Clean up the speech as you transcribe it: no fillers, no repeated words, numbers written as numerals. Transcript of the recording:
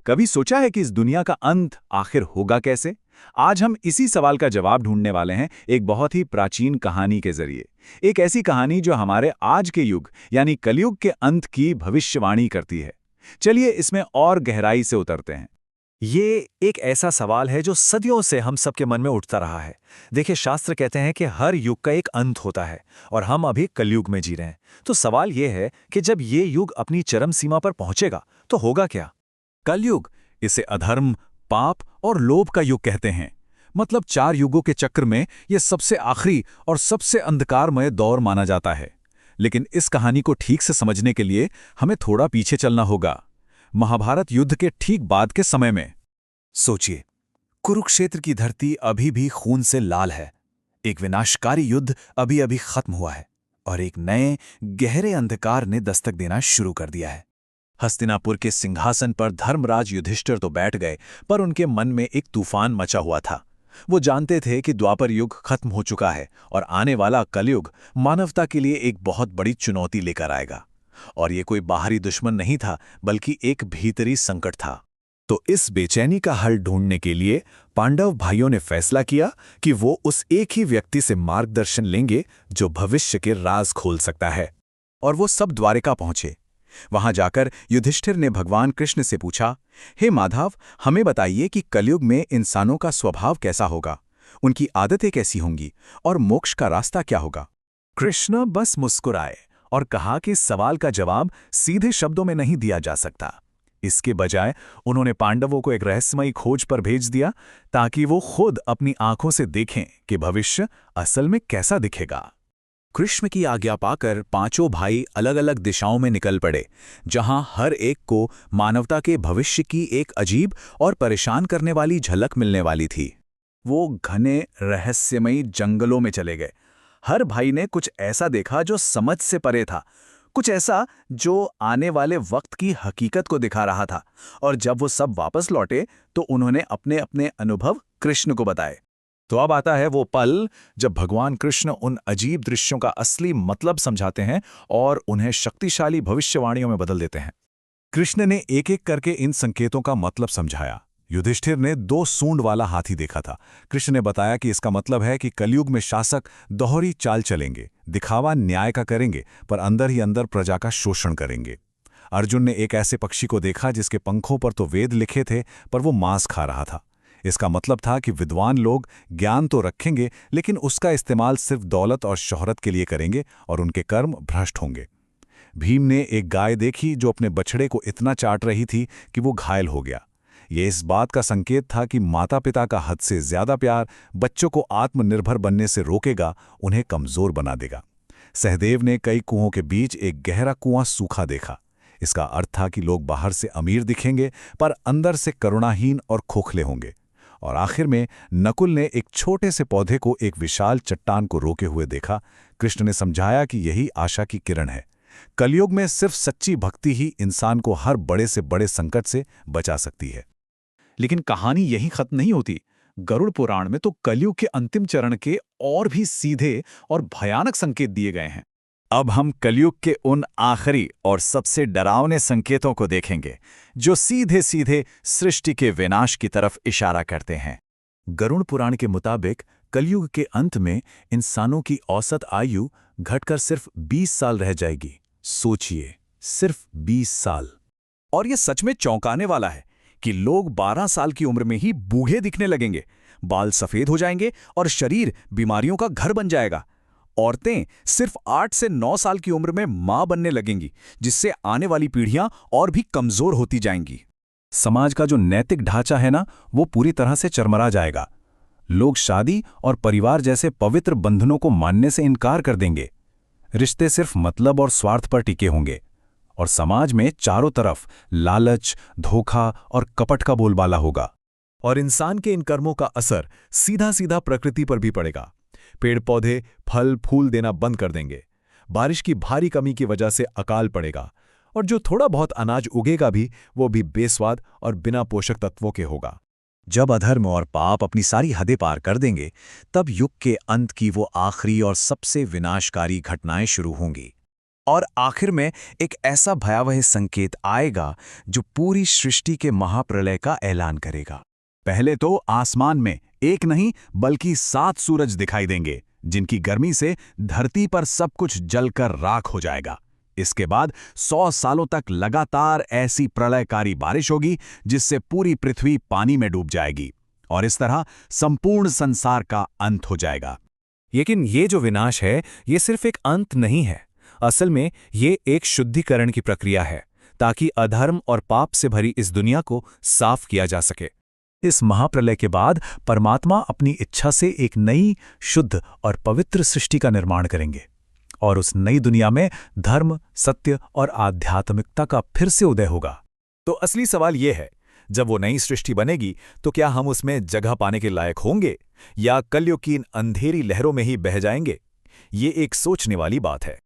कभी सोचा है कि इस दुनिया का अंत आखिर होगा कैसे? आज हम इसी सवाल का जवाब ढूंढने वाले हैं एक बहुत ही प्राचीन कहानी के जरिए। एक ऐसी कहानी जो हमारे आज के युग यानी कलयुग के अंत की भविष्यवाणी करती है। चलिए इसमें और गहराई से उतरते हैं। ये एक ऐसा सवाल है जो सदियों से हम सबके मन में उठता रहा है। देखिए, शास्त्र कहते हैं कि हर युग का एक अंत होता है और हम अभी कलयुग में जी रहे हैं। तो सवाल ये है कि जब ये युग अपनी चरम सीमा पर पहुंचेगा तो होगा क्या? कलयुग, इसे अधर्म, पाप और लोभ का युग कहते हैं। मतलब 4 युगों के चक्र में यह सबसे आखिरी और सबसे अंधकारमय दौर माना जाता है। लेकिन इस कहानी को ठीक से समझने के लिए हमें थोड़ा पीछे चलना होगा, महाभारत युद्ध के ठीक बाद के समय में। सोचिए, कुरुक्षेत्र की धरती अभी भी खून से लाल है। एक विनाशकारी युद्ध अभी अभी खत्म हुआ है और एक नए गहरे अंधकार ने दस्तक देना शुरू कर दिया है। हस्तिनापुर के सिंहासन पर धर्मराज युधिष्ठिर तो बैठ गए, पर उनके मन में एक तूफान मचा हुआ था। वो जानते थे कि द्वापर युग खत्म हो चुका है और आने वाला कलयुग मानवता के लिए एक बहुत बड़ी चुनौती लेकर आएगा। और ये कोई बाहरी दुश्मन नहीं था, बल्कि एक भीतरी संकट था। तो इस बेचैनी का हल ढूंढने के लिए पांडव भाइयों ने फैसला किया कि वो उस एक ही व्यक्ति से मार्गदर्शन लेंगे जो भविष्य के राज खोल सकता है। और वो सब द्वारिका पहुंचे। वहां जाकर युधिष्ठिर ने भगवान कृष्ण से पूछा, हे माधव, हमें बताइए कि कलयुग में इंसानों का स्वभाव कैसा होगा, उनकी आदतें कैसी होंगी और मोक्ष का रास्ता क्या होगा। कृष्ण बस मुस्कुराए और कहा कि इस सवाल का जवाब सीधे शब्दों में नहीं दिया जा सकता। इसके बजाय उन्होंने पांडवों को एक रहस्यमयी खोज पर भेज दिया, ताकि वो खुद अपनी आंखों से देखें कि भविष्य असल में कैसा दिखेगा। कृष्ण की आज्ञा पाकर पांचों भाई अलग अलग दिशाओं में निकल पड़े, जहां हर एक को मानवता के भविष्य की एक अजीब और परेशान करने वाली झलक मिलने वाली थी। वो घने रहस्यमयी जंगलों में चले गए। हर भाई ने कुछ ऐसा देखा जो समझ से परे था, कुछ ऐसा जो आने वाले वक्त की हकीकत को दिखा रहा था। और जब वो सब वापस लौटे तो उन्होंने अपने अपने अनुभव कृष्ण को बताए। तो अब आता है वो पल जब भगवान कृष्ण उन अजीब दृश्यों का असली मतलब समझाते हैं और उन्हें शक्तिशाली भविष्यवाणियों में बदल देते हैं। कृष्ण ने एक एक करके इन संकेतों का मतलब समझाया। युधिष्ठिर ने 2 सूंड वाला हाथी देखा था। कृष्ण ने बताया कि इसका मतलब है कि कलयुग में शासक दोहरी चाल चलेंगे, दिखावा न्याय का करेंगे, पर अंदर ही अंदर प्रजा का शोषण करेंगे। अर्जुन ने एक ऐसे पक्षी को देखा जिसके पंखों पर तो वेद लिखे थे, पर वो मांस खा रहा था। इसका मतलब था कि विद्वान लोग ज्ञान तो रखेंगे, लेकिन उसका इस्तेमाल सिर्फ दौलत और शोहरत के लिए करेंगे और उनके कर्म भ्रष्ट होंगे। भीम ने एक गाय देखी जो अपने बछड़े को इतना चाट रही थी कि वो घायल हो गया। ये इस बात का संकेत था कि माता पिता का हद से ज्यादा प्यार बच्चों को आत्मनिर्भर बनने से रोकेगा, उन्हें कमजोर बना देगा। सहदेव ने कई कुओं के बीच एक गहरा कुआं सूखा देखा। इसका अर्थ था कि लोग बाहर से अमीर दिखेंगे, पर अंदर से करुणाहीन और खोखले होंगे। और आखिर में नकुल ने एक छोटे से पौधे को एक विशाल चट्टान को रोके हुए देखा। कृष्ण ने समझाया कि यही आशा की किरण है। कलयुग में सिर्फ सच्ची भक्ति ही इंसान को हर बड़े से बड़े संकट से बचा सकती है। लेकिन कहानी यहीं खत्म नहीं होती। गरुड़ पुराण में तो कलयुग के अंतिम चरण के और भी सीधे और भयानक संकेत दिए गए हैं। अब हम कलयुग के उन आखिरी और सबसे डरावने संकेतों को देखेंगे, जो सीधे सीधे सृष्टि के विनाश की तरफ इशारा करते हैं। गरुड़ पुराण के मुताबिक कलयुग के अंत में इंसानों की औसत आयु घटकर सिर्फ 20 साल रह जाएगी। सोचिए, सिर्फ 20 साल। और यह सच में चौंकाने वाला है कि लोग 12 साल की उम्र में ही बूढ़े दिखने लगेंगे, बाल सफेद हो जाएंगे और शरीर बीमारियों का घर बन जाएगा। औरतें सिर्फ 8 से 9 साल की उम्र में मां बनने लगेंगी, जिससे आने वाली पीढ़ियां और भी कमजोर होती जाएंगी। समाज का जो नैतिक ढांचा है ना, वो पूरी तरह से चरमरा जाएगा। लोग शादी और परिवार जैसे पवित्र बंधनों को मानने से इनकार कर देंगे। रिश्ते सिर्फ मतलब और स्वार्थ पर टिके होंगे और समाज में चारों तरफ लालच, धोखा और कपट का बोलबाला होगा। और इंसान के इन कर्मों का असर सीधा सीधा प्रकृति पर भी पड़ेगा। पेड़ पौधे फल फूल देना बंद कर देंगे। बारिश की भारी कमी की वजह से अकाल पड़ेगा और जो थोड़ा बहुत अनाज उगेगा भी, वो भी बेस्वाद और बिना पोषक तत्वों के होगा। जब अधर्म और पाप अपनी सारी हदें पार कर देंगे, तब युग के अंत की वो आखिरी और सबसे विनाशकारी घटनाएं शुरू होंगी। और आखिर में एक ऐसा भयावह संकेत आएगा जो पूरी सृष्टि के महाप्रलय का ऐलान करेगा। पहले तो आसमान में एक नहीं बल्कि 7 सूरज दिखाई देंगे, जिनकी गर्मी से धरती पर सब कुछ जलकर राख हो जाएगा। इसके बाद 100 सालों तक लगातार ऐसी प्रलयकारी बारिश होगी जिससे पूरी पृथ्वी पानी में डूब जाएगी और इस तरह संपूर्ण संसार का अंत हो जाएगा। लेकिन ये जो विनाश है, ये सिर्फ एक अंत नहीं है। असल में ये एक शुद्धिकरण की प्रक्रिया है, ताकि अधर्म और पाप से भरी इस दुनिया को साफ किया जा सके। इस महाप्रलय के बाद परमात्मा अपनी इच्छा से एक नई, शुद्ध और पवित्र सृष्टि का निर्माण करेंगे और उस नई दुनिया में धर्म, सत्य और आध्यात्मिकता का फिर से उदय होगा। तो असली सवाल ये है, जब वो नई सृष्टि बनेगी तो क्या हम उसमें जगह पाने के लायक होंगे या कलयुग की इन अंधेरी लहरों में ही बह जाएंगे? ये एक सोचने वाली बात है।